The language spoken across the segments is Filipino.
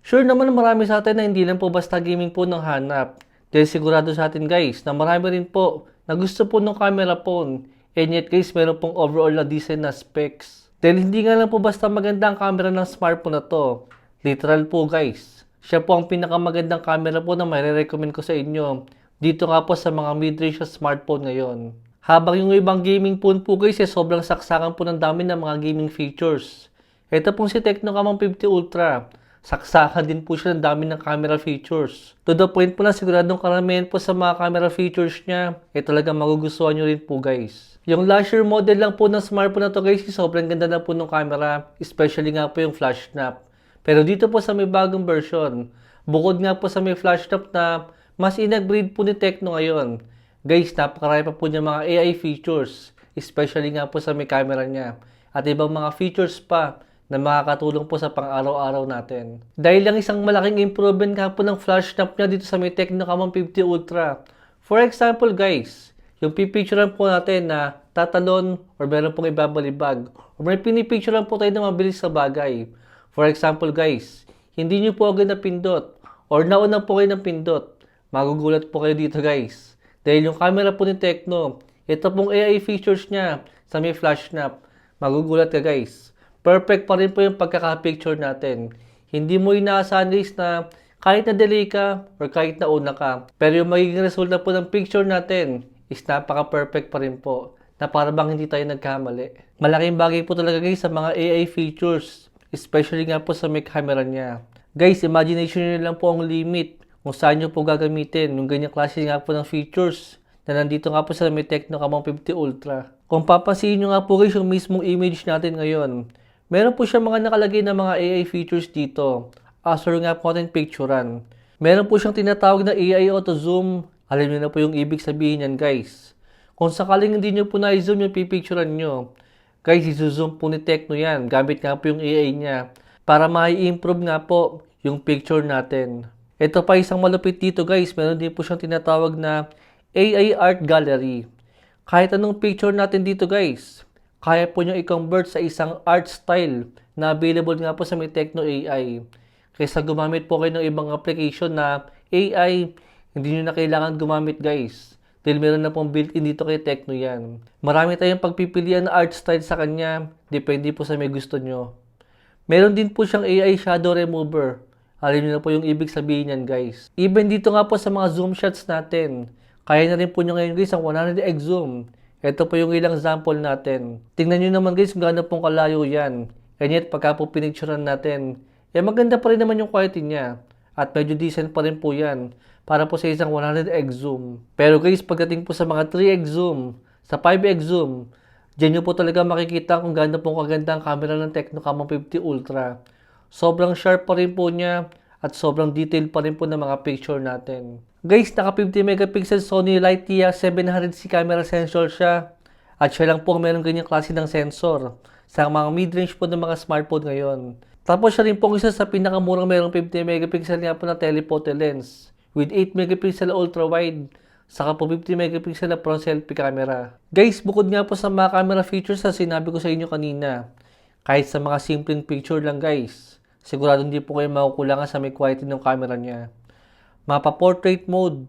Sure naman na marami sa atin na hindi lang po basta gaming po ng hanap. Dahil sigurado sa atin guys na marami rin po na gusto po ng camera phone. And yet guys, meron pong overall na decent na specs. Dahil hindi nga lang po basta maganda ang camera ng smartphone na to. Literal po guys. Siya po ang pinakamagandang camera po na mai-recommend ko sa inyo. Dito nga po sa mga mid-range na smartphone ngayon. Habang yung ibang gaming phone po guys sobrang saksakan po ng dami ng mga gaming features. Ito pong si Tecno Camon 50 Ultra. Saksakan din po siya ng dami ng camera features. To the point po na siguradong karamihan po sa mga camera features niya, talagang magugustuhan nyo rin po guys. Yung last year model lang po ng smartphone na to guys, sobrang ganda na po ng camera, especially nga po yung flash snap. Pero dito po sa may bagong version, bukod nga po sa may flash snap na mas in-upgrade po ni Tecno ngayon, guys, napakarami pa po niya mga AI features, especially nga po sa may camera niya, at ibang mga features pa na makakatulong po sa pang-araw-araw natin. Dahil lang isang malaking improvement nga po ng flash snap niya dito sa may Tecno Camon 50 Ultra. For example guys, yung pipicturean po natin na tatalon or meron pong ibabalibag or may pinipicturean po tayo na mabilis sa bagay. For example guys, hindi nyo po agad napindot or nauna po kayo ng pindot. Magugulat po kayo dito guys. Dahil yung camera po ni Tecno, ito pong AI features niya sa may flash snap. Magugulat ka guys. Perfect pa rin po yung pagkaka-picture natin. Hindi mo inaasahan guys na kahit na delay ka or kahit na una ka. Pero yung magiging resulta po ng picture natin is napaka-perfect pa rin po. Na para bang hindi tayo nagkamali. Malaking bagay po talaga guys sa mga AI features. Especially nga po sa may camera niya. Guys, imagination nyo lang po ang limit kung saan nyo po gagamitin yung ganyang klase nga po ng features na nandito nga po sa may Tecno Camon 50 Ultra. Kung papansin nyo nga po guys yung mismong image natin ngayon, meron po siya mga nakalagay na mga AI features dito. After nga po natin picturean. Meron po siyang tinatawag na AI Auto Zoom. Alam niyo na po yung ibig sabihin yan guys. Kung sakaling hindi niyo po na-zoom yung pipicturean nyo, guys, i-zoom po ni Tecno yan. Gamit nga po yung AI niya. Para ma-improve nga po yung picture natin. Ito pa isang malupit dito guys. Meron din po siyang tinatawag na AI Art Gallery. Kahit anong picture natin dito guys, kaya po nyo i-convert sa isang art style na available nga po sa may Tecno AI. Kaysa gumamit po kayo ng ibang application na AI, hindi nyo na kailangan gumamit guys. Dahil meron na pong built-in dito kay Tecno yan. Marami tayong pagpipilian na art style sa kanya, depende po sa may gusto nyo. Meron din po siyang AI Shadow Remover. Alam nyo na po yung ibig sabihin yan guys. Even dito nga po sa mga zoom shots natin, kaya na rin po nyo ngayon guys ang 100x zoom. Ito po yung ilang sample natin. Tingnan nyo naman guys kung gaano pong kalayo yan. And yet pagka po pinicturean natin, maganda pa rin naman yung quality niya. At medyo decent pa rin po yan. Para po sa isang 100x zoom. Pero guys, pagdating po sa mga 3x zoom, sa 5x zoom, dyan nyo po talaga makikita kung gaano pong kaganda ang camera ng Tecno Camon 50 Ultra. Sobrang sharp pa rin po niya at sobrang detailed pa rin po ng mga picture natin. Guys, naka 50 megapixel Sony Lightyear 700C camera sensor siya. At siya lang po meron ganyang klase ng sensor sa mga mid-range po ng mga smartphone ngayon. Tapos siya rin po isa sa pinakamurang merong 50 megapixel nga po na telephoto lens with 8 megapixel ultra wide saka po 50 megapixel na front selfie camera. Guys, bukod nga po sa mga camera features na sinabi ko sa inyo kanina, kahit sa mga simpleng picture lang guys, sigurado hindi po kayo makukulangan sa may quality ng camera niya. Mapa-portrait mode,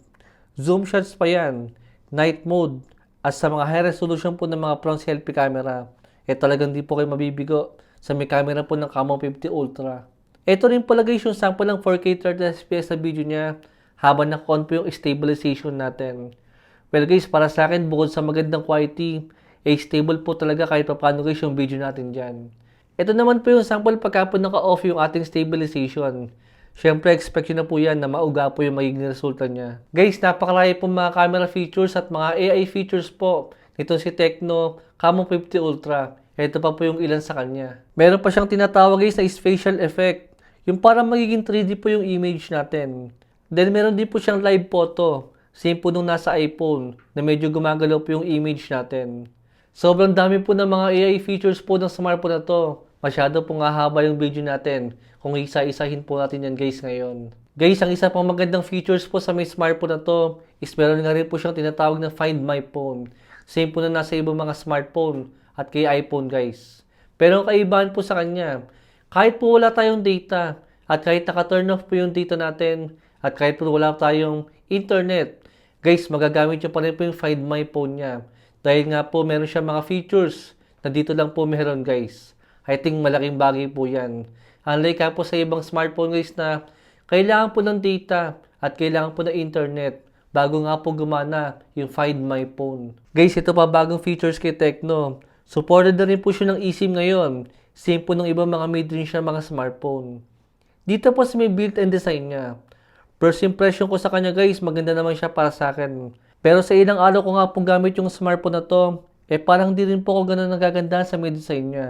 zoom shots pa yan, night mode, at sa mga high resolution po ng mga front selfie camera, talagang di po kayo mabibigo sa may camera po ng Camon 50 Ultra. Ito rin pala guys yung sample ng 4K 30fps sa video niya habang naka-on po yung stabilization natin. Well guys, para sa akin, bukod sa magandang quality, stable po talaga kahit paano guys yung video natin dyan. Ito naman po yung sample pagka po naka-off yung ating stabilization. Siyempre, expect nyo na po yan na mauga po yung magiging resulta niya. Guys, napakarami po mga camera features at mga AI features po nito si Tecno Camon 50 Ultra. Ito pa po yung ilan sa kanya. Meron pa siyang tinatawag guys na spatial effect. Yung parang magiging 3D po yung image natin. Then meron din po siyang live photo. Same po nung nasa iPhone na medyo gumagalaw po yung image natin. Sobrang dami po ng mga AI features po ng smartphone na to. Masyado pong hahaba yung video natin kung isa-isahin po natin yan guys ngayon. Guys, ang isa pang magandang features po sa may smartphone na to is meron nga rin po siyang tinatawag na Find My Phone. Same po na nasa ibang mga smartphone at kay iPhone guys. Pero ang kaibahan po sa kanya, kahit po wala tayong data, At kahit naka-turn off po yung data natin, at kahit po wala tayong internet, guys, magagamit nyo pa rin po yung Find My Phone niya. Dahil nga po, meron siya mga features na dito lang po meron, guys. I think malaking bagay po yan. Unlike nga po sa ibang smartphone, guys, na kailangan po ng data at kailangan po ng internet bago nga po gumana yung Find My Phone. Guys, ito pa bagong features kay Tecno. Supported na rin po siya ng eSIM ngayon. Same po ng ibang mga mid-range na mga smartphone. Dito po sa may built-in design niya. First impression ko sa kanya, guys, maganda naman siya para sa akin. Pero sa ilang araw ko nga pong gamit yung smartphone na to, parang di rin po ako ganun nagagandahan sa may design niya.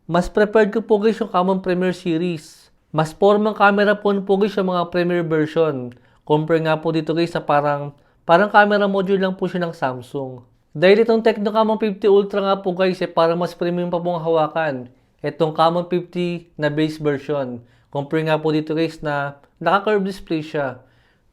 Mas prepared ko po, guys, yung Camon Premier series. Mas formang camera po guys yung mga Premier version. Compare nga po dito, guys, sa parang camera module lang po siya ng Samsung. Dahil itong Tecno Camon 50 Ultra nga po, guys, parang mas premium pa pong hawakan. Itong Camon 50 na base version. Compare nga po dito, guys, na naka-curve display siya.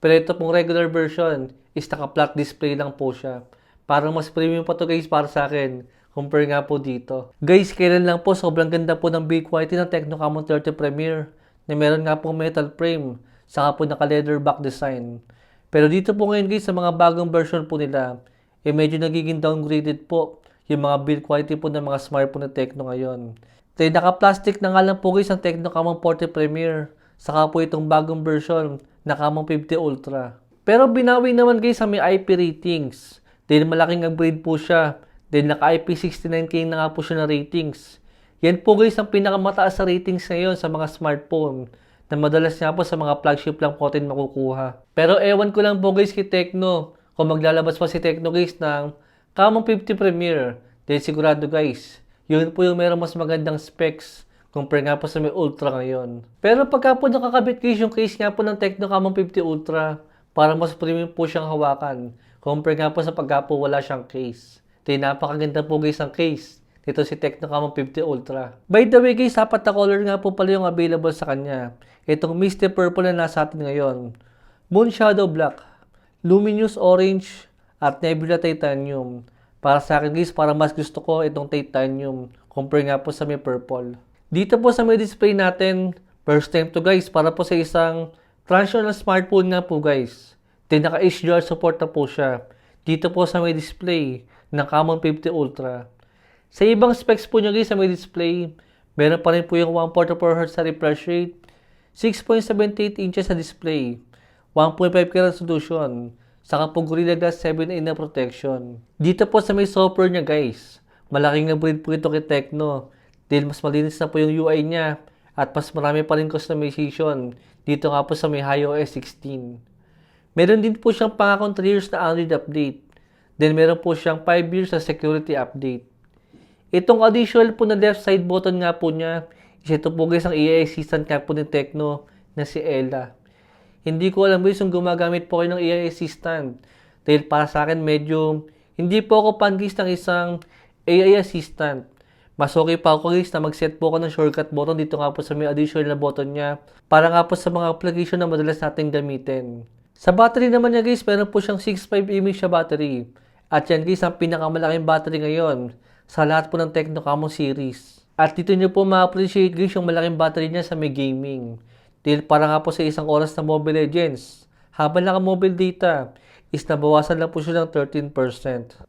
Pero ito pong regular version is naka-flat display lang po siya. Parang mas premium pa to, guys, para sa akin. Compare nga po dito. Guys, kailan lang po sobrang ganda po ng build quality ng Tecno Camon 30 Premier na meron nga pong metal frame saka po naka-leather back design. Pero dito po ngayon, guys, sa mga bagong version po nila, medyo nagiging downgraded po yung mga build quality po ng mga smartphone na Tecno ngayon. Dahil naka-plastic na nga lang po, guys, ang Tecno Camon 40 Premier. Saka po itong bagong version na Camon 50 Ultra. Pero binawi naman, guys, sa may IP ratings. Dahil malaking upgrade po siya. Dahil naka-IP69K na nga po siya na ratings. Yan po, guys, ang pinakamataas sa ratings ngayon sa mga smartphone. Na madalas nga po sa mga flagship lang po natin makukuha. Pero ewan ko lang po, guys, kay Tecno. Kung maglalabas pa si Tecno, guys, ng Camon 50 Premier. Dahil sigurado, guys, yun po yung meron mas magandang specs compare nga po sa may Ultra ngayon. Pero pagka po nakakabit, guys, yung case nga po ng Tecno Camon 50 Ultra, parang mas premium po siyang hawakan. Compare nga po sa pagka po wala siyang case. Ito napakaganda po, guys, ang case. Dito si Tecno Camon 50 Ultra. By the way, guys, apat na color nga po pala yung available sa kanya. Itong Misty Purple na nasa atin ngayon. Moon Shadow Black, Luminous Orange, at Nebula Titanium. Para sa akin, guys, parang mas gusto ko itong titanium compare nga po sa may purple. Dito po sa may display natin, first time to, guys, para po sa isang traditional smartphone nga po, guys. Then naka-HDR support na po siya. Dito po sa may display ng Camon 50 Ultra. Sa ibang specs po nyo, guys, sa may display, meron pa rin po yung 144Hz sa refresh rate, 6.78 inches sa display, 1.5K resolution, saka po Gorilla Glass 7a na protection. Dito po sa may software niya, guys, malaking upgrade po ito kay Tecno. Dahil mas malinis na po yung UI niya at mas marami pa rin customization dito nga po sa may iOS 16. Meron din po siyang pangakong 3 years na Android update. Then meron po siyang 5 years na security update. Itong additional po na left side button nga po niya, is ito po, guys, ang AI assistant nga po ni Tecno na si Ella. Hindi ko alam, guys, kung gumagamit po kayo ng AI assistant. Dahil para sa akin, medyo hindi po ako fan, guys, ng isang AI assistant. Mas okay pa ako, guys, na mag-set po ako ng shortcut button dito nga po sa may additional na button niya para nga po sa mga application na madalas natin gamitin. Sa battery naman niya, guys, meron po siyang 6.5 mAh siya battery. At yan, guys, ang pinakamalaking battery ngayon sa lahat po ng Tecno Camon series. At dito niyo po ma-appreciate, guys, yung malaking battery niya sa may gaming. Dahil para nga po sa isang oras na Mobile Legends, habang naka-mobile data, is nabawasan lang po siya ng 13%.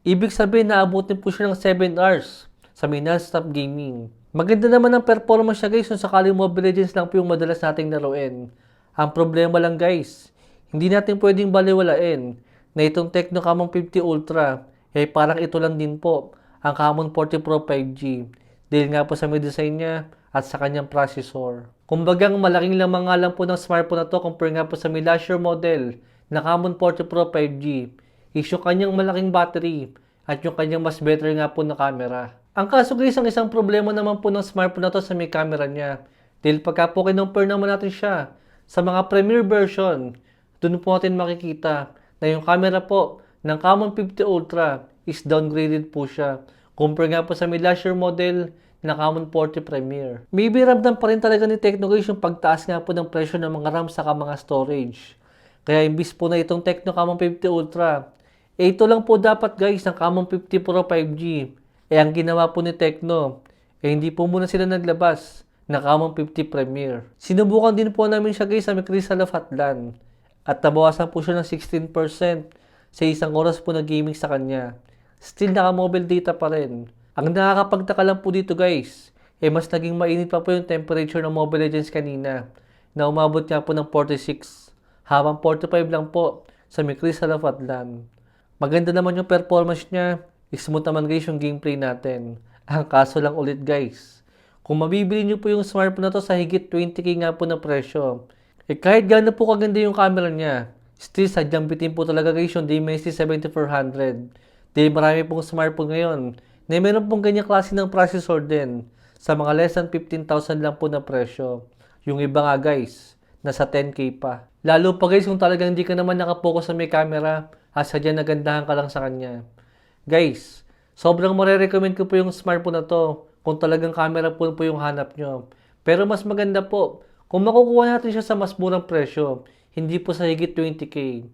Ibig sabihin, naabutin po siya ng 7 hours sa may non-stop gaming. Maganda naman ang performance siya, guys, kung sakaling Mobile Legends lang po yung madalas nating laruin. Ang problema lang, guys, hindi natin pwedeng baliwalain na itong Tecno Camon 50 Ultra, parang ito lang din po ang Camon 40 Pro 5G. Dahil nga po sa may design niya at sa kanyang processor. Kumbagang malaking lamang nga lang po ng smartphone na to compare nga po sa may last year model na Camon 40 Pro 5G. Is yung kanyang malaking battery at yung kanyang mas better nga po na camera. Ang kaso, guys, ang isang problema naman po ng smartphone na to sa may camera niya. Dahil pagka po kinumpare naman natin siya sa mga Premier version, doon po natin makikita na yung camera po ng Camon 50 Ultra is downgraded po siya. Compare nga po sa may last year model na Camon 40 Premier. Maybe ramdam pa rin talaga ni Tecno, guys, yung pagtaas nga po ng presyo ng mga RAM saka mga storage. Kaya imbis po na itong Tecno Camon 50 Ultra, ito lang po dapat, guys, ng Camon 50 Pro 5G. Ang ginawa po ni Tecno, hindi po muna sila naglabas na Camon 50 Premier. Sinubukan din po namin siya guys sa may Crystal of Atlan at nabawasan po siya ng 16% sa isang oras po na gaming sa kanya. Still naka-mobile data pa rin. Ang nakakapagtaka lang po dito guys, mas naging mainit pa po yung temperature ng Mobile Legends kanina na umabot nga po ng 46 habang 45 lang po sa may Crystal of Atlan. Maganda naman yung performance niya, smooth naman guys yung gameplay natin. Ang kaso lang ulit guys, kung mabibili nyo po yung smartphone na to sa higit 20k nga po na presyo, kahit gaano po kaganda yung camera niya, still sadyang bitin po talaga guys yung Dimensity 7400. Dahil marami pong smartphone ngayon na meron pong ganyang klase ng processor din sa mga less than 15,000 lang po na presyo. Yung iba nga guys, nasa 10k pa. Lalo pa guys kung talagang hindi ka naman nakapokus sa may camera at sadyang nagandahan ka lang sa kanya. Guys, sobrang marirecommend ko po yung smartphone na to kung talagang camera po yung hanap nyo. Pero mas maganda po kung makukuha natin siya sa mas murang presyo, hindi po sa higit 20k.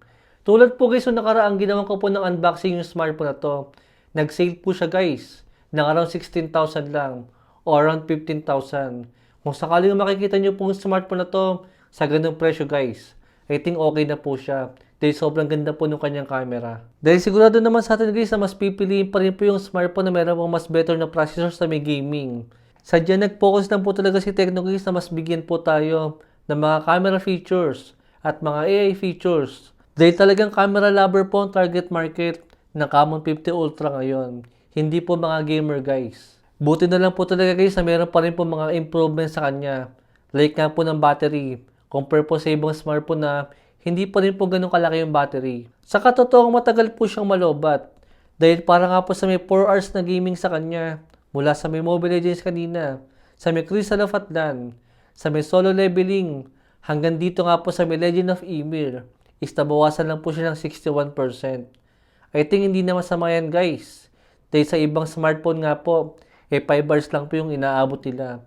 Tulad po guys, yung nakaraang ginawa ko po ng unboxing yung smartphone na to. Nag-sale po siya guys, ng around 16,000 lang o around 15,000. Kung sakaling makikita nyo po yung smartphone na to sa ganung presyo guys, I think okay na po siya. Dahil sobrang ganda po ng kanyang camera. Dahil sigurado naman sa atin guys na mas pipiliin pa rin po yung smartphone na meron pong mas better na processor sa may gaming. Sadya nag-focus lang po talaga si Tecno guys na mas bigyan po tayo ng mga camera features at mga AI features. Dahil talagang camera lover po ang target market ng Camon 50 Ultra ngayon. Hindi po mga gamer guys. Buti na lang po talaga guys na meron pa rin po mga improvements sa kanya. Like nga po ng battery. Compare po sa ibang smartphone na hindi pa rin po ganun kalaki yung battery. Sa katotoong matagal po siyang malobat. Dahil para nga po sa may 4 hours na gaming sa kanya. Mula sa may Mobile Legends kanina, sa may Crystal of Atlan, sa may solo leveling, hanggang dito nga po sa may Legend of Ymir, is nabawasan lang po siya ng 61%. I think hindi na masama yan guys. Dahil sa ibang smartphone nga po, 5 hours lang po yung inaabot nila.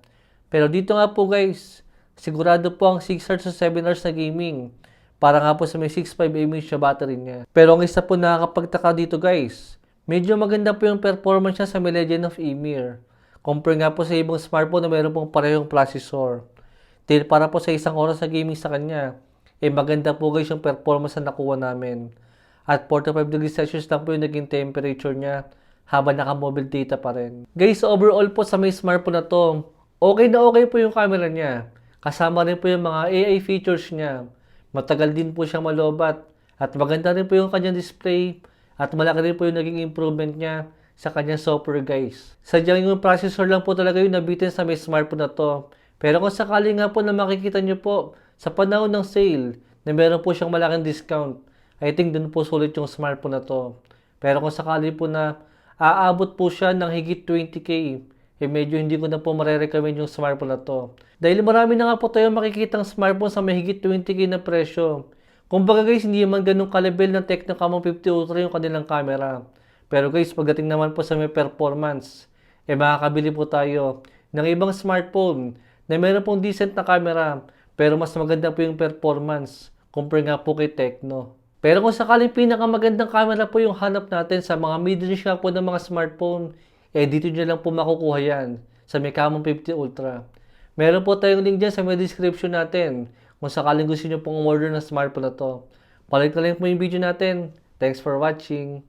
Pero dito nga po guys, sigurado po ang 6 hours o 7 hours na gaming. Para nga po sa may 6.5 mAh na battery niya. Pero ang isa po nakakapagtaka dito guys, medyo maganda po yung performance niya sa may Legend of Ymir. Compare nga po sa ibang smartphone na meron pong parehong processor. Dahil para po sa isang oras na gaming sa kanya, maganda po guys yung performance na nakuha namin. At 45 degrees Celsius lang po yung naging temperature niya habang naka-mobile data pa rin. Guys, overall po sa may smartphone na to, okay na okay po yung camera niya. Kasama rin po yung mga AI features niya. Matagal din po siyang malobat at maganda rin po yung kanyang display at malaki rin po yung naging improvement niya sa kanyang software guys. Sadyang yung processor lang po talaga yung nabitin sa may smartphone na to. Pero kung sakali nga po na makikita nyo po sa panahon ng sale na meron po siyang malaking discount, I think dun po sulit yung smartphone na to. Pero kung sakali po na aabot po siya ng higit 20k, medyo hindi ko na po marirecommend yung smartphone na to. Dahil marami na nga po tayo makikitang smartphone sa may higit 20k na presyo. Kumbaga guys, hindi naman ganun ka-level ng Tecno Camon 50 Ultra yung kanilang camera. Pero guys, pagdating naman po sa may performance, makakabili po tayo ng ibang smartphone na meron pong decent na camera, pero mas maganda po yung performance compare nga po kay Tecno. Pero kung sakaling pinakamagandang camera po yung hanap natin sa mga mid-range nga po ng mga smartphone, dito nyo lang po makukuha yan sa may Camon 50 Ultra. Meron po tayong link dyan sa may description natin kung sakaling gusto nyo pong order ng smartphone na to. Palik na lang po yung video natin. Thanks for watching.